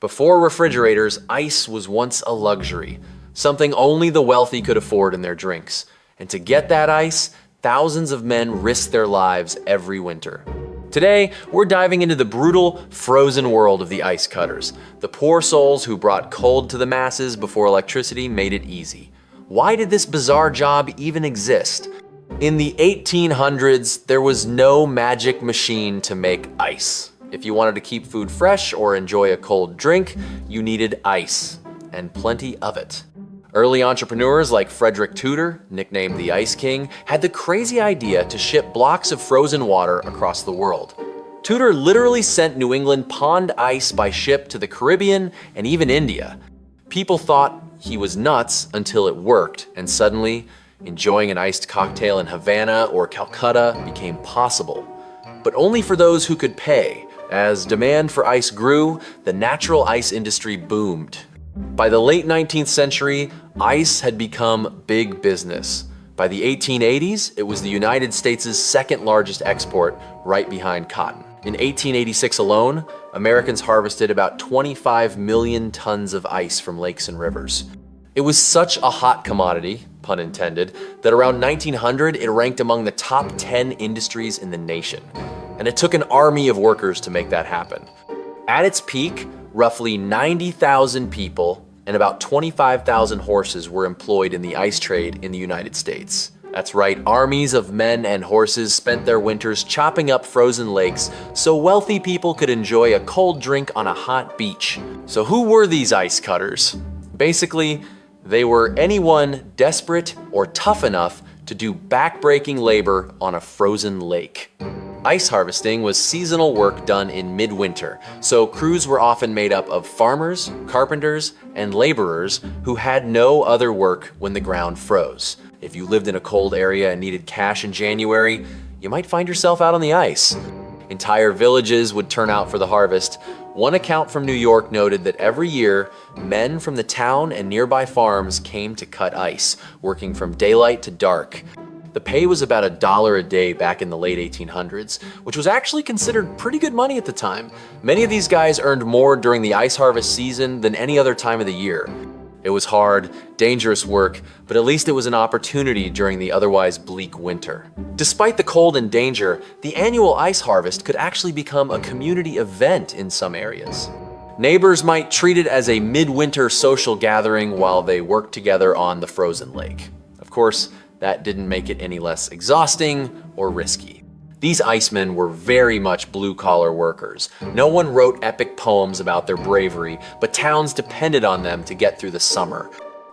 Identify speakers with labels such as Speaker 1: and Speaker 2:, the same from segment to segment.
Speaker 1: Before refrigerators, ice was once a luxury, something only the wealthy could afford in their drinks. And to get that ice, thousands of men risked their lives every winter. Today, we're diving into the brutal, frozen world of the ice cutters, the poor souls who brought cold to the masses before electricity made it easy. Why did this bizarre job even exist? In the 1800s, there was no magic machine to make ice. If you wanted to keep food fresh or enjoy a cold drink, you needed ice, and plenty of it. Early entrepreneurs like Frederick Tudor, nicknamed the Ice King, had the crazy idea to ship blocks of frozen water across the world. Tudor literally sent New England pond ice by ship to the Caribbean and even India. People thought he was nuts until it worked, and suddenly, enjoying an iced cocktail in Havana or Calcutta became possible. But only for those who could pay. As demand for ice grew, the natural ice industry boomed. By the late 19th century, ice had become big business. By the 1880s, it was the United States' second largest export, right behind cotton. In 1886 alone, Americans harvested about 25 million tons of ice from lakes and rivers. It was such a hot commodity, pun intended, that around 1900 it ranked among the top 10 industries in the nation. And it took an army of workers to make that happen. At its peak, roughly 90,000 people and about 25,000 horses were employed in the ice trade in the United States. That's right, armies of men and horses spent their winters chopping up frozen lakes so wealthy people could enjoy a cold drink on a hot beach. So who were these ice cutters? Basically, they were anyone desperate or tough enough to do back-breaking labor on a frozen lake. Ice harvesting was seasonal work done in midwinter, so crews were often made up of farmers, carpenters, and laborers who had no other work when the ground froze. If you lived in a cold area and needed cash in January, you might find yourself out on the ice. Entire villages would turn out for the harvest. One account from New York noted that every year, men from the town and nearby farms came to cut ice, working from daylight to dark. The pay was about $1 a day back in the late 1800s, which was actually considered pretty good money at the time. Many of these guys earned more during the ice harvest season than any other time of the year. It was hard, dangerous work, but at least it was an opportunity during the otherwise bleak winter. Despite the cold and danger, the annual ice harvest could actually become a community event in some areas. Neighbors might treat it as a midwinter social gathering while they worked together on the frozen lake. Of course, that didn't make it any less exhausting or risky. These icemen were very much blue-collar workers. No one wrote epic poems about their bravery, but towns depended on them to get through the summer.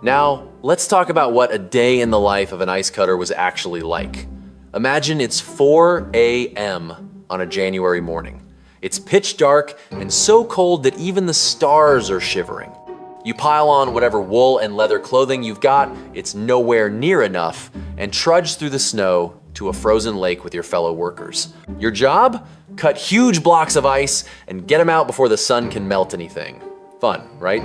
Speaker 1: Now, let's talk about what a day in the life of an ice cutter was actually like. Imagine it's 4 a.m. on a January morning. It's pitch dark and so cold that even the stars are shivering. You pile on whatever wool and leather clothing you've got, it's nowhere near enough, and trudge through the snow to a frozen lake with your fellow workers. Your job? Cut huge blocks of ice and get them out before the sun can melt anything. Fun, right?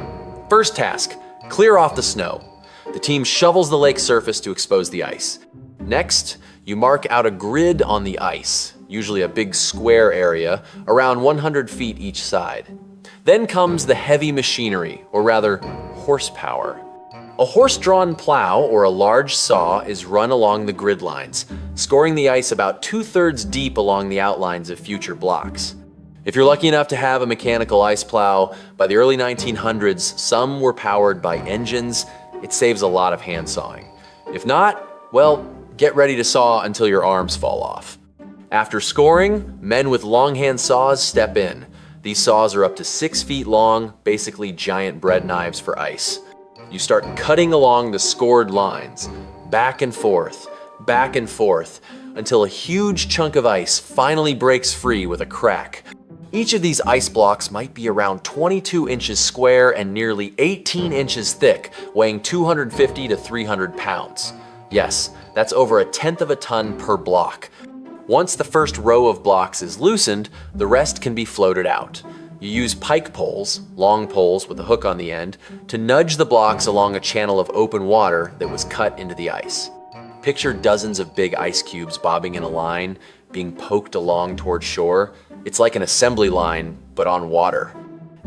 Speaker 1: First task, clear off the snow. The team shovels the lake surface to expose the ice. Next, you mark out a grid on the ice, usually a big square area, around 100 feet each side. Then comes the heavy machinery, or rather, horsepower. A horse-drawn plow or a large saw is run along the grid lines, scoring the ice about 2/3 deep along the outlines of future blocks. If you're lucky enough to have a mechanical ice plow, by the early 1900s, some were powered by engines. It saves a lot of hand sawing. If not, well, get ready to saw until your arms fall off. After scoring, men with longhand saws step in. These saws are up to 6 feet long, basically giant bread knives for ice. You start cutting along the scored lines, back and forth, until a huge chunk of ice finally breaks free with a crack. Each of these ice blocks might be around 22 inches square and nearly 18 inches thick, weighing 250 to 300 pounds. Yes, that's over 1/10 of a ton per block. Once the first row of blocks is loosened, the rest can be floated out. You use pike poles, long poles with a hook on the end, to nudge the blocks along a channel of open water that was cut into the ice. Picture dozens of big ice cubes bobbing in a line, being poked along toward shore. It's like an assembly line, but on water.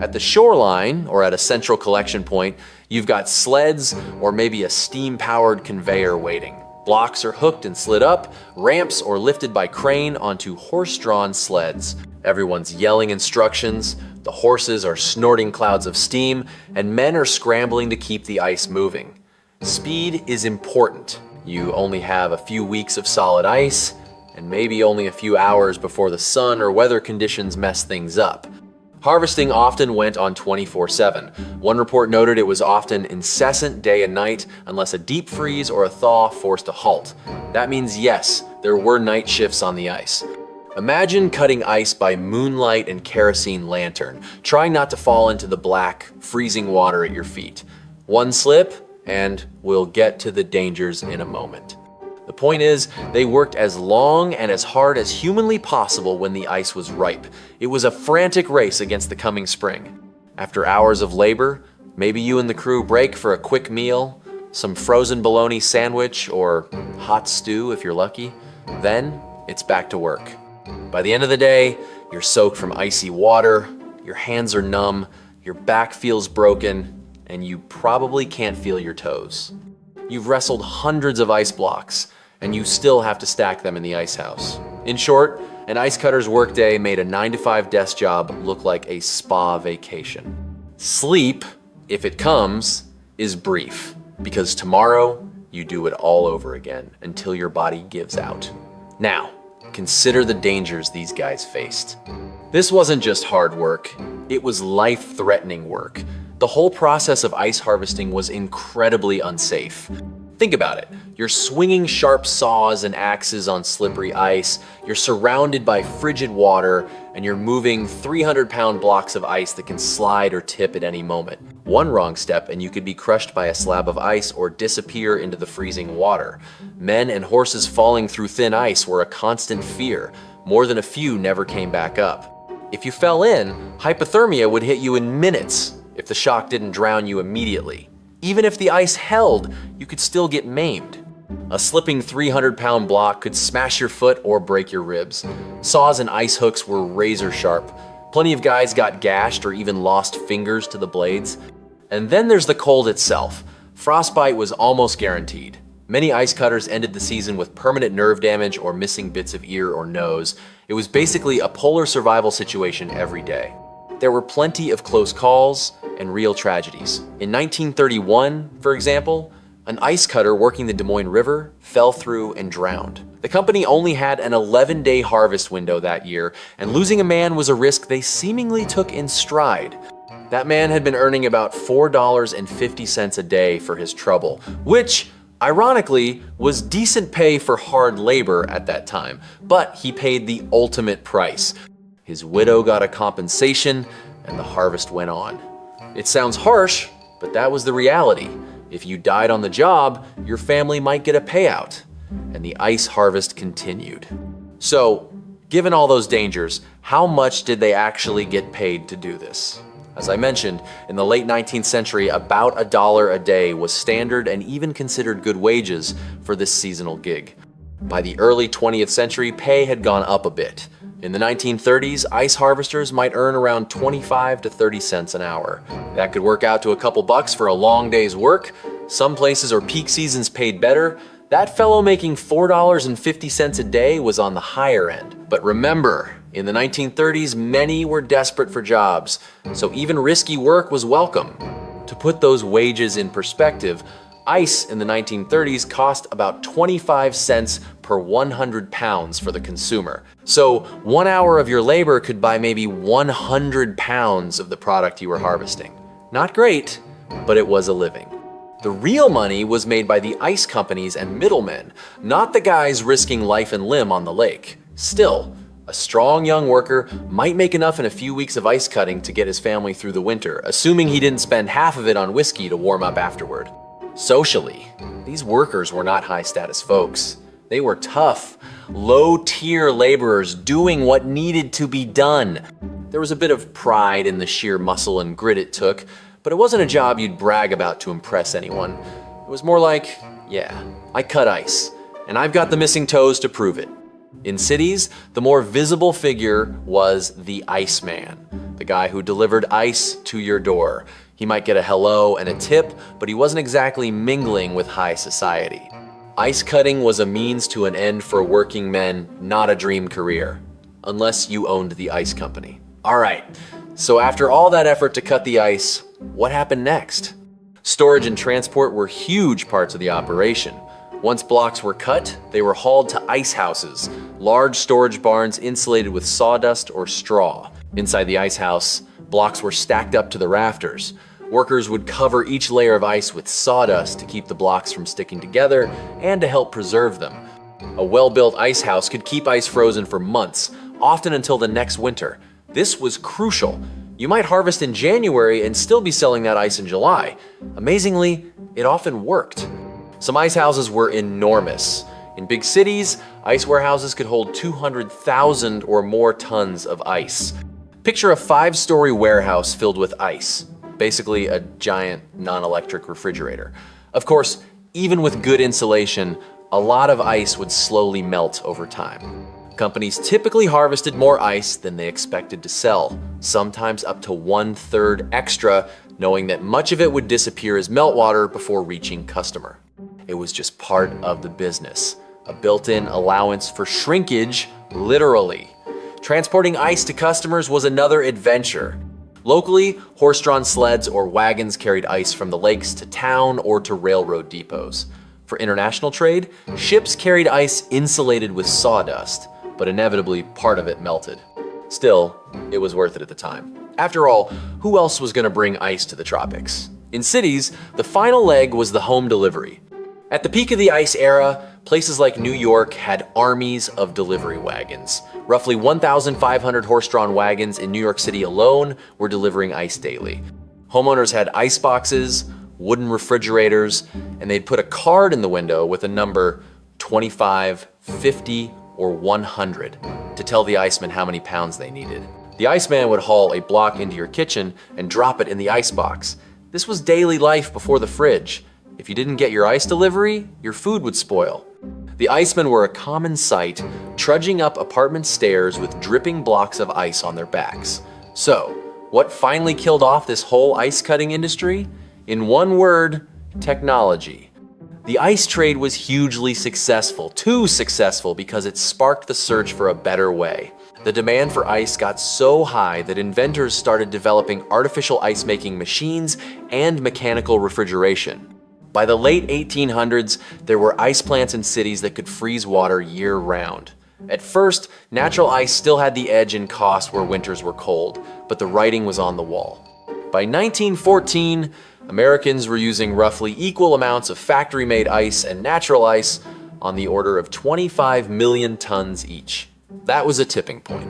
Speaker 1: At the shoreline, or at a central collection point, you've got sleds or maybe a steam-powered conveyor waiting. Blocks are hooked and slid up, ramps or lifted by crane onto horse-drawn sleds. Everyone's yelling instructions, the horses are snorting clouds of steam, and men are scrambling to keep the ice moving. Speed is important. You only have a few weeks of solid ice, and maybe only a few hours before the sun or weather conditions mess things up. Harvesting often went on 24/7. One report noted it was often incessant day and night unless a deep freeze or a thaw forced a halt. That means yes, there were night shifts on the ice. Imagine cutting ice by moonlight and kerosene lantern, trying not to fall into the black, freezing water at your feet. One slip, and we'll get to the dangers in a moment. The point is, they worked as long and as hard as humanly possible when the ice was ripe. It was a frantic race against the coming spring. After hours of labor, maybe you and the crew break for a quick meal, some frozen bologna sandwich or hot stew if you're lucky. Then it's back to work. By the end of the day, you're soaked from icy water, your hands are numb, your back feels broken, and you probably can't feel your toes. You've wrestled hundreds of ice blocks, and you still have to stack them in the ice house. In short, an ice cutter's workday made a 9-to-5 desk job look like a spa vacation. Sleep, if it comes, is brief, because tomorrow you do it all over again until your body gives out. Now, consider the dangers these guys faced. This wasn't just hard work, it was life-threatening work. The whole process of ice harvesting was incredibly unsafe. Think about it. You're swinging sharp saws and axes on slippery ice, you're surrounded by frigid water, and you're moving 300-pound blocks of ice that can slide or tip at any moment. One wrong step and you could be crushed by a slab of ice or disappear into the freezing water. Men and horses falling through thin ice were a constant fear. More than a few never came back up. If you fell in, hypothermia would hit you in minutes if the shock didn't drown you immediately. Even if the ice held, you could still get maimed. A slipping 300-pound block could smash your foot or break your ribs. Saws and ice hooks were razor sharp. Plenty of guys got gashed or even lost fingers to the blades. And then there's the cold itself. Frostbite was almost guaranteed. Many ice cutters ended the season with permanent nerve damage or missing bits of ear or nose. It was basically a polar survival situation every day. There were plenty of close calls and real tragedies. In 1931, for example, an ice cutter working the Des Moines River fell through and drowned. The company only had an 11-day harvest window that year, and losing a man was a risk they seemingly took in stride. That man had been earning about $4.50 a day for his trouble, which, ironically, was decent pay for hard labor at that time, but he paid the ultimate price. His widow got a compensation, and the harvest went on. It sounds harsh, but that was the reality. If you died on the job, your family might get a payout. And the ice harvest continued. So, given all those dangers, how much did they actually get paid to do this? As I mentioned, in the late 19th century, about $1 a day was standard and even considered good wages for this seasonal gig. By the early 20th century, pay had gone up a bit. In the 1930s, ice harvesters might earn around 25 to 30 cents an hour. That could work out to a couple bucks for a long day's work. Some places or peak seasons paid better. That fellow making $4.50 a day was on the higher end. But remember, in the 1930s, many were desperate for jobs, so even risky work was welcome. To put those wages in perspective, ice in the 1930s cost about 25 cents per 100 pounds for the consumer. So 1 hour of your labor could buy maybe 100 pounds of the product you were harvesting. Not great, but it was a living. The real money was made by the ice companies and middlemen, not the guys risking life and limb on the lake. Still, a strong young worker might make enough in a few weeks of ice cutting to get his family through the winter, assuming he didn't spend half of it on whiskey to warm up afterward. Socially, these workers were not high-status folks. They were tough, low-tier laborers doing what needed to be done. There was a bit of pride in the sheer muscle and grit it took, but it wasn't a job you'd brag about to impress anyone. It was more like, yeah, I cut ice, and I've got the missing toes to prove it. In cities, the more visible figure was the Iceman, the guy who delivered ice to your door. He might get a hello and a tip, but he wasn't exactly mingling with high society. Ice cutting was a means to an end for working men, not a dream career, unless you owned the ice company. All right, so after all that effort to cut the ice, what happened next? Storage and transport were huge parts of the operation. Once blocks were cut, they were hauled to ice houses, large storage barns insulated with sawdust or straw. Inside the ice house, blocks were stacked up to the rafters. Workers would cover each layer of ice with sawdust to keep the blocks from sticking together and to help preserve them. A well-built ice house could keep ice frozen for months, often until the next winter. This was crucial. You might harvest in January and still be selling that ice in July. Amazingly, it often worked. Some ice houses were enormous. In big cities, ice warehouses could hold 200,000 or more tons of ice. Picture a 5-story warehouse filled with ice, basically a giant non-electric refrigerator. Of course, even with good insulation, a lot of ice would slowly melt over time. Companies typically harvested more ice than they expected to sell, sometimes up to 1/3 extra, knowing that much of it would disappear as meltwater before reaching customer. It was just part of the business, a built-in allowance for shrinkage, literally. Transporting ice to customers was another adventure. Locally, horse-drawn sleds or wagons carried ice from the lakes to town or to railroad depots. For international trade, ships carried ice insulated with sawdust, but inevitably part of it melted. Still, it was worth it at the time. After all, who else was going to bring ice to the tropics? In cities, the final leg was the home delivery. At the peak of the ice era, places like New York had armies of delivery wagons. Roughly 1,500 horse-drawn wagons in New York City alone were delivering ice daily. Homeowners had ice boxes, wooden refrigerators, and they'd put a card in the window with a number 25, 50, or 100 to tell the iceman how many pounds they needed. The iceman would haul a block into your kitchen and drop it in the ice box. This was daily life before the fridge. If you didn't get your ice delivery, your food would spoil. The icemen were a common sight, trudging up apartment stairs with dripping blocks of ice on their backs. So, what finally killed off this whole ice cutting industry? In one word, technology. The ice trade was hugely successful, too successful because it sparked the search for a better way. The demand for ice got so high that inventors started developing artificial ice-making machines and mechanical refrigeration. By the late 1800s, there were ice plants in cities that could freeze water year-round. At first, natural ice still had the edge in cost where winters were cold, but the writing was on the wall. By 1914, Americans were using roughly equal amounts of factory-made ice and natural ice on the order of 25 million tons each. That was a tipping point.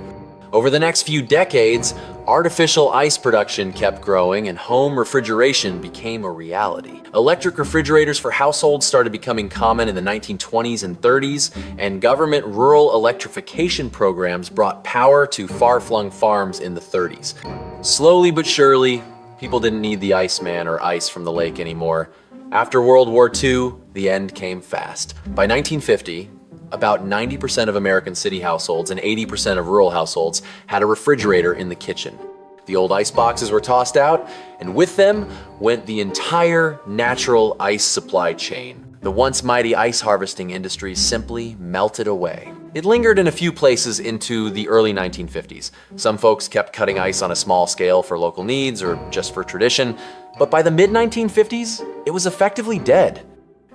Speaker 1: Over the next few decades, artificial ice production kept growing and home refrigeration became a reality. Electric refrigerators for households started becoming common in the 1920s and 30s, and government rural electrification programs brought power to far-flung farms in the 30s. Slowly but surely, people didn't need the Iceman or ice from the lake anymore. After World War II, the end came fast. By 1950, about 90% of American city households and 80% of rural households had a refrigerator in the kitchen. The old ice boxes were tossed out, and with them went the entire natural ice supply chain. The once mighty ice harvesting industry simply melted away. It lingered in a few places into the early 1950s. Some folks kept cutting ice on a small scale for local needs or just for tradition, but by the mid-1950s, it was effectively dead.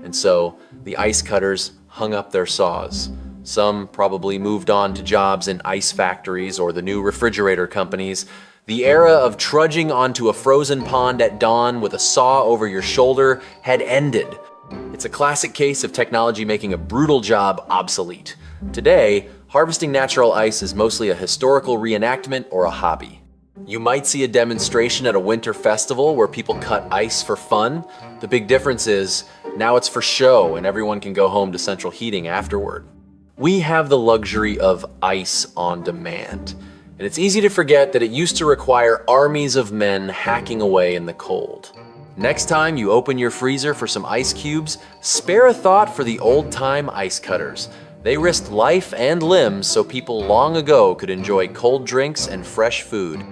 Speaker 1: And so the ice cutters hung up their saws. Some probably moved on to jobs in ice factories or the new refrigerator companies. The era of trudging onto a frozen pond at dawn with a saw over your shoulder had ended. It's a classic case of technology making a brutal job obsolete. Today, harvesting natural ice is mostly a historical reenactment or a hobby. You might see a demonstration at a winter festival where people cut ice for fun. The big difference is, now it's for show and everyone can go home to central heating afterward. We have the luxury of ice on demand. And it's easy to forget that it used to require armies of men hacking away in the cold. Next time you open your freezer for some ice cubes, spare a thought for the old-time ice cutters. They risked life and limbs so people long ago could enjoy cold drinks and fresh food.